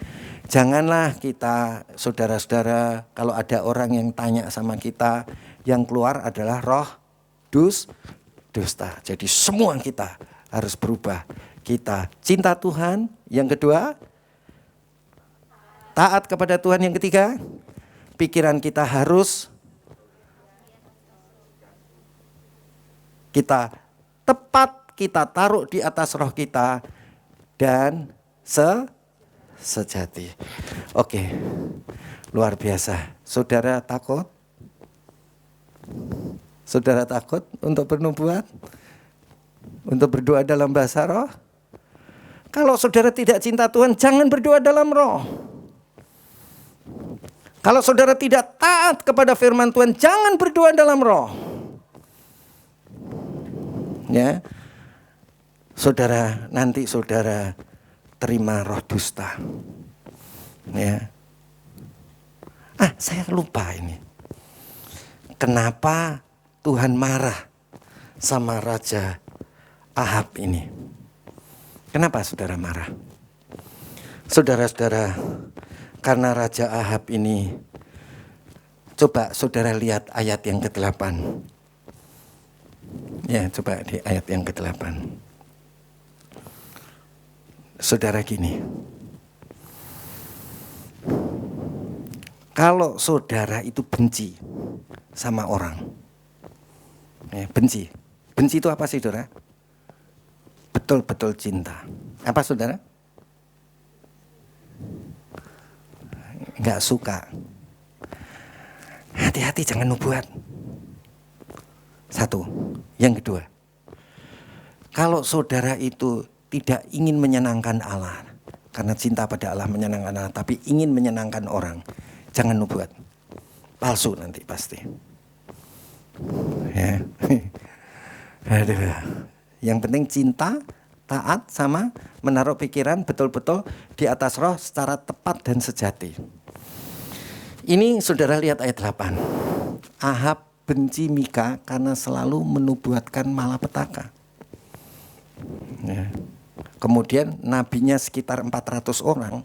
Janganlah kita, saudara-saudara, kalau ada orang yang tanya sama kita, yang keluar adalah roh dusta. Jadi semua kita harus berubah. Kita cinta Tuhan. Yang kedua, taat kepada Tuhan. Yang ketiga, pikiran kita harus kita tepat, kita taruh di atas roh kita dan sejati. Oke, luar biasa. Saudara takut? Saudara takut untuk bernubuat? Untuk berdoa dalam bahasa roh? Kalau saudara tidak cinta Tuhan, jangan berdoa dalam roh. Kalau saudara tidak taat kepada firman Tuhan, jangan berdoa dalam roh. Ya, saudara, nanti saudara terima roh dusta. Ya, saya lupa ini. Kenapa Tuhan marah sama Raja Ahab ini? Kenapa saudara marah? Saudara-saudara, karena Raja Ahab ini, coba saudara lihat ayat yang ke-8. Ya, coba di ayat yang ke-8. Saudara gini. Kalau saudara itu benci sama orang. Ya, benci. Benci itu apa sih, saudara? Betul-betul cinta. Apa, saudara? Enggak suka. Hati-hati jangan nubuat. Satu. Yang kedua, kalau saudara itu tidak ingin menyenangkan Allah, karena cinta pada Allah menyenangkan Allah, tapi ingin menyenangkan orang, jangan nubuat. Palsu nanti pasti. Ya. Aduh. Yang penting cinta, taat, sama menaruh pikiran betul-betul di atas roh secara tepat dan sejati. Ini saudara lihat ayat 8. Ahab benci Mika karena selalu menubuatkan malapetaka. Ya. Kemudian nabinya sekitar 400 orang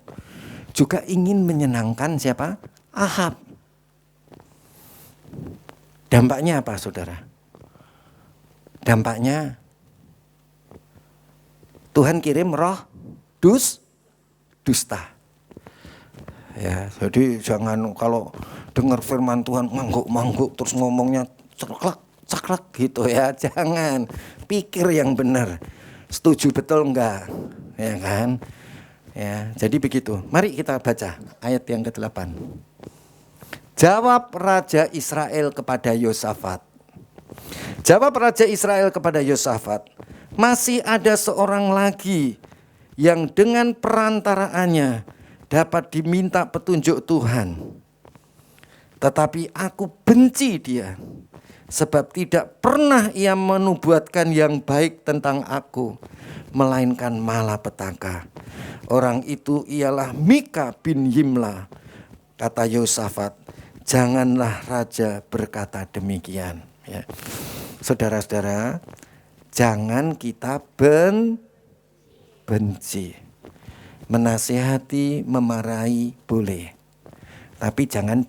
juga ingin menyenangkan siapa? Ahab. Dampaknya apa, saudara? Dampaknya Tuhan kirim roh dusta. Ya, jadi jangan kalau dengar firman Tuhan mangguk-mangguk terus ngomongnya ceklek gitu ya. Jangan, pikir yang benar. Setuju betul enggak? Ya kan? Ya, jadi begitu. Mari kita baca ayat yang ke-8. Jawab Raja Israel kepada Yosafat. Jawab Raja Israel kepada Yosafat, masih ada seorang lagi yang dengan perantaraannya dapat diminta petunjuk Tuhan. Tetapi aku benci dia, sebab tidak pernah ia menubuatkan yang baik tentang aku, melainkan malapetaka. Orang itu ialah Mika bin Yimla. Kata Yosafat, janganlah raja berkata demikian. Ya. Saudara-saudara, jangan kita benci. Menasihati, memarahi boleh, tapi jangan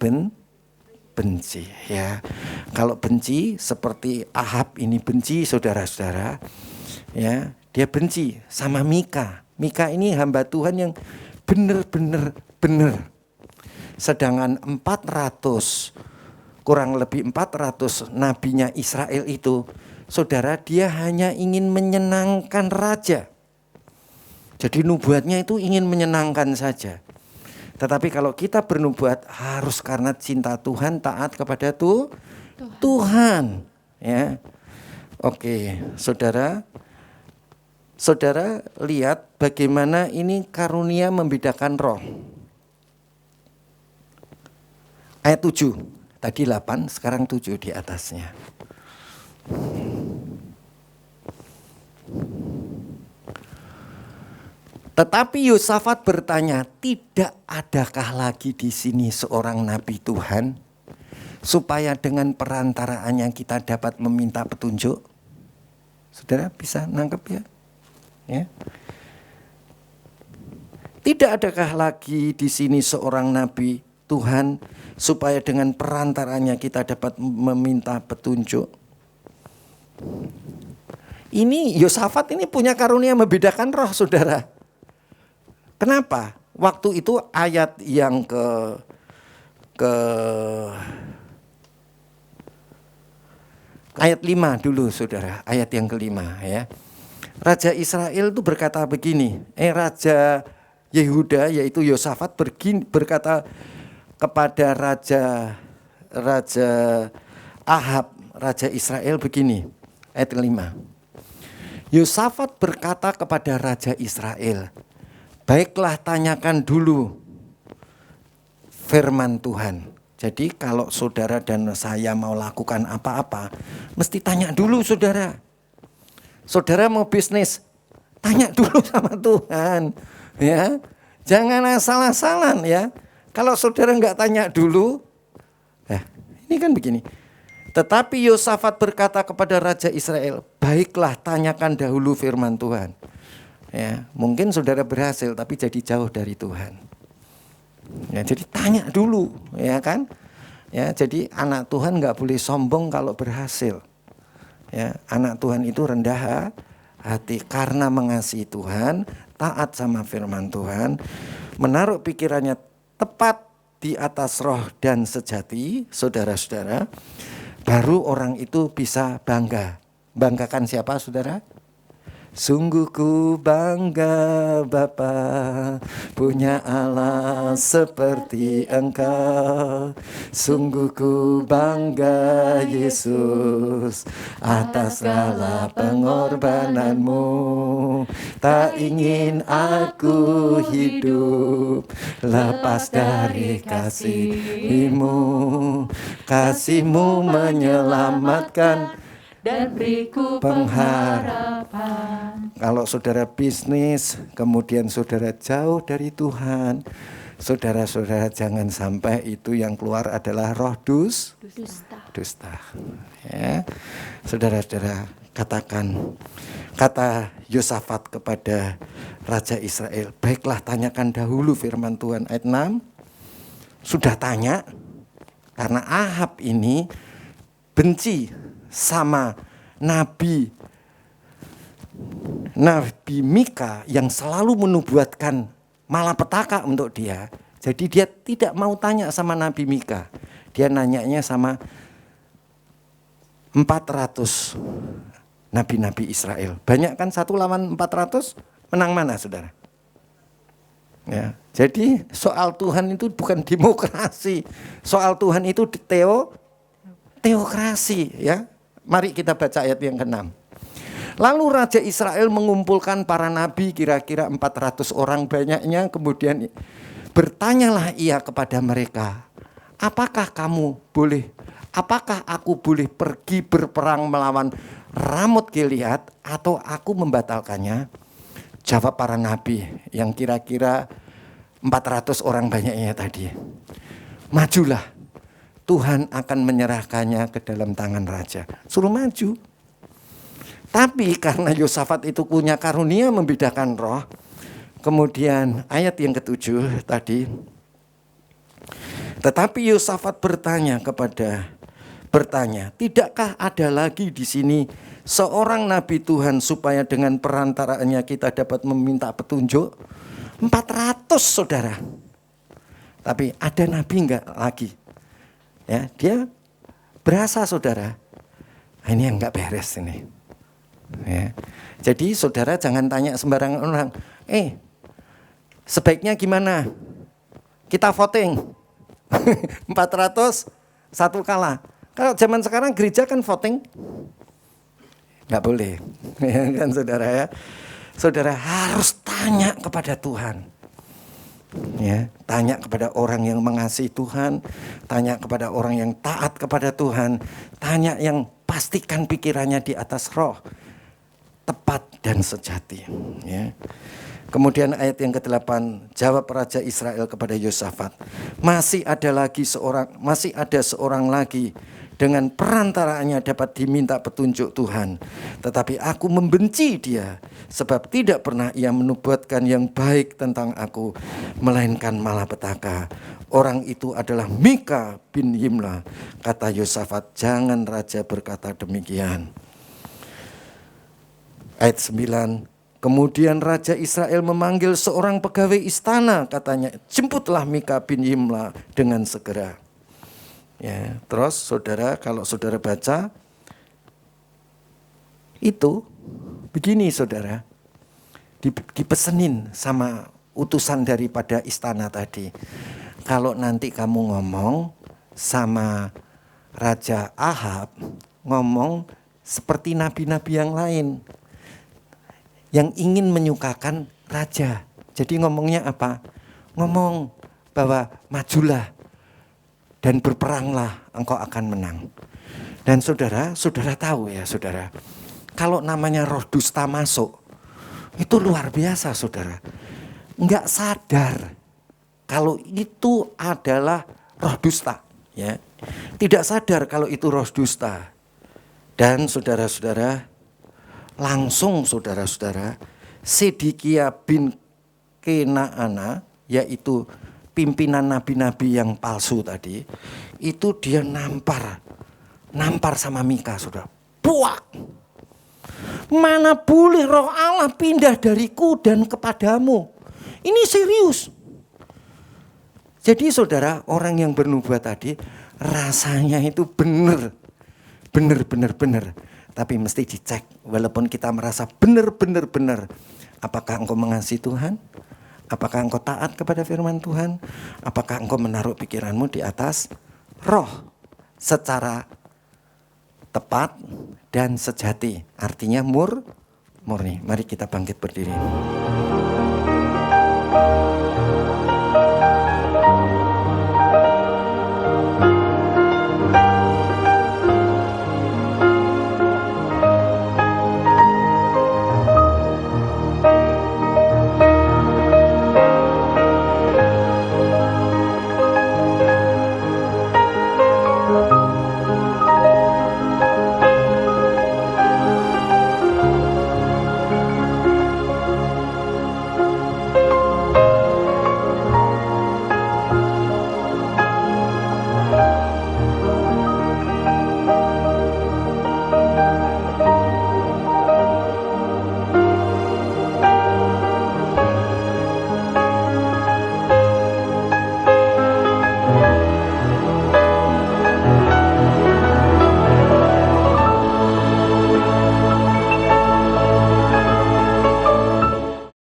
benci ya. Kalau benci seperti Ahab ini benci, saudara-saudara, ya, dia benci sama Mika. Mika ini hamba Tuhan yang benar-benar benar. Sedangkan 400, kurang lebih 400 nabinya Israel itu, saudara, dia hanya ingin menyenangkan raja. Jadi nubuatnya itu ingin menyenangkan saja. Tetapi kalau kita bernubuat harus karena cinta Tuhan, taat kepada Tuhan. Ya. Oke, saudara. Saudara lihat bagaimana ini karunia membedakan roh. Ayat 7. Tadi 8, sekarang 7 di atasnya. Tetapi Yosafat bertanya, tidak adakah lagi di sini seorang nabi Tuhan, supaya dengan perantaraannya kita dapat meminta petunjuk? Saudara bisa nangkep ya? Ya. Tidak adakah lagi di sini seorang nabi Tuhan, supaya dengan perantaranya kita dapat meminta petunjuk? Ini Yosafat ini punya karunia membedakan roh, saudara. Kenapa? Waktu itu ayat yang ayat 5 dulu, saudara. Ayat yang kelima ya. Raja Israel itu berkata begini. Raja Yehuda yaitu Yosafat berkata kepada Raja Ahab, Raja Israel begini. Ayat 5. Yosafat berkata kepada Raja Israel, baiklah tanyakan dulu firman Tuhan. Jadi kalau saudara dan saya mau lakukan apa-apa, mesti tanya dulu, saudara. Saudara mau bisnis, tanya dulu sama Tuhan. Ya, jangan asal-asalan ya. Kalau saudara nggak tanya dulu, ini kan begini. Tetapi Yosafat berkata kepada Raja Israel, baiklah tanyakan dahulu firman Tuhan. Ya, mungkin saudara berhasil tapi jadi jauh dari Tuhan. Ya, jadi tanya dulu, ya kan? Ya, jadi anak Tuhan nggak boleh sombong kalau berhasil. Ya, anak Tuhan itu rendah hati karena mengasihi Tuhan, taat sama firman Tuhan, menaruh pikirannya tepat di atas roh dan sejati, saudara-saudara, baru orang itu bisa bangga. Banggakan siapa, saudara? Sungguh ku bangga Bapa punya Allah seperti Engkau. Sungguh ku bangga Yesus atas segala pengorbananmu. Tak ingin aku hidup lepas dari kasih-Mu. Kasih-Mu menyelamatkan dan beriku pengharapan. Kalau saudara bisnis, kemudian saudara jauh dari Tuhan, saudara-saudara jangan sampai itu yang keluar adalah roh dusta. Ya. Saudara-saudara katakan, kata Yosafat kepada Raja Israel, baiklah tanyakan dahulu firman Tuhan. Ayat 6, sudah tanya, karena Ahab ini benci sama Nabi Mika yang selalu menubuatkan malapetaka untuk dia. Jadi dia tidak mau tanya sama Nabi Mika. Dia nanyanya sama 400 nabi-nabi Israel. Banyak kan, 1 lawan 400, menang mana, saudara? Ya, jadi soal Tuhan itu bukan demokrasi. Soal Tuhan itu teokrasi, ya. Mari kita baca ayat yang ke-6. Lalu Raja Israel mengumpulkan para nabi, kira-kira 400 orang banyaknya. Kemudian bertanyalah ia kepada mereka, apakah aku boleh pergi berperang melawan Ramot Gilead atau aku membatalkannya? Jawab para nabi yang kira-kira 400 orang banyaknya tadi, majulah, Tuhan akan menyerahkannya ke dalam tangan raja. Suruh maju. Tapi karena Yosafat itu punya karunia membedakan roh. Kemudian ayat yang ke-7 tadi. Tetapi Yosafat bertanya, tidakkah ada lagi di sini seorang nabi Tuhan supaya dengan perantaraannya kita dapat meminta petunjuk? 400, saudara. Tapi ada nabi enggak lagi? Ya, dia berasa, saudara. Ini yang enggak beres ini. Ya. Jadi saudara jangan tanya sembarangan orang. Sebaiknya gimana? Kita voting. 400 satu kalah. Kalau zaman sekarang gereja kan voting enggak boleh. Ya kan, saudara ya. Saudara harus tanya kepada Tuhan. Ya, tanya kepada orang yang mengasihi Tuhan, tanya kepada orang yang taat kepada Tuhan, tanya yang pastikan pikirannya di atas roh, tepat dan sejati. Ya. Kemudian ayat yang ke-8, jawab Raja Israel kepada Yosafat, masih ada seorang lagi dengan perantaraannya dapat diminta petunjuk Tuhan. Tetapi aku membenci dia, sebab tidak pernah ia menubuatkan yang baik tentang aku, melainkan malapetaka. Orang itu adalah Mika bin Yimla. Kata Yosafat, jangan raja berkata demikian. Ayat 9, kemudian Raja Israel memanggil seorang pegawai istana, katanya, jemputlah Mika bin Yimla dengan segera. Ya, terus saudara, kalau saudara baca itu begini saudara, dipesenin sama utusan daripada istana tadi. Kalau nanti kamu ngomong sama Raja Ahab, ngomong seperti nabi-nabi yang lain yang ingin menyukakan raja. Jadi ngomongnya apa? Ngomong bahwa majulah dan berperanglah, engkau akan menang. Dan saudara tahu ya saudara, kalau namanya roh dusta masuk, itu luar biasa saudara. Enggak sadar kalau itu adalah roh dusta. Ya. Tidak sadar kalau itu roh dusta. Dan saudara-saudara, langsung saudara-saudara, Sedekia bin Kenaana, yaitu pimpinan nabi-nabi yang palsu tadi, itu dia nampar sama Mika, saudara. Buak! Mana boleh roh Allah pindah dariku dan kepadamu. Ini serius. Jadi saudara, orang yang bernubuat tadi rasanya itu benar. Tapi mesti dicek, walaupun kita merasa benar. Apakah engkau mengasihi Tuhan? Apakah engkau taat kepada firman Tuhan? Apakah engkau menaruh pikiranmu di atas roh secara tepat dan sejati? Artinya murni. Mari kita bangkit berdiri.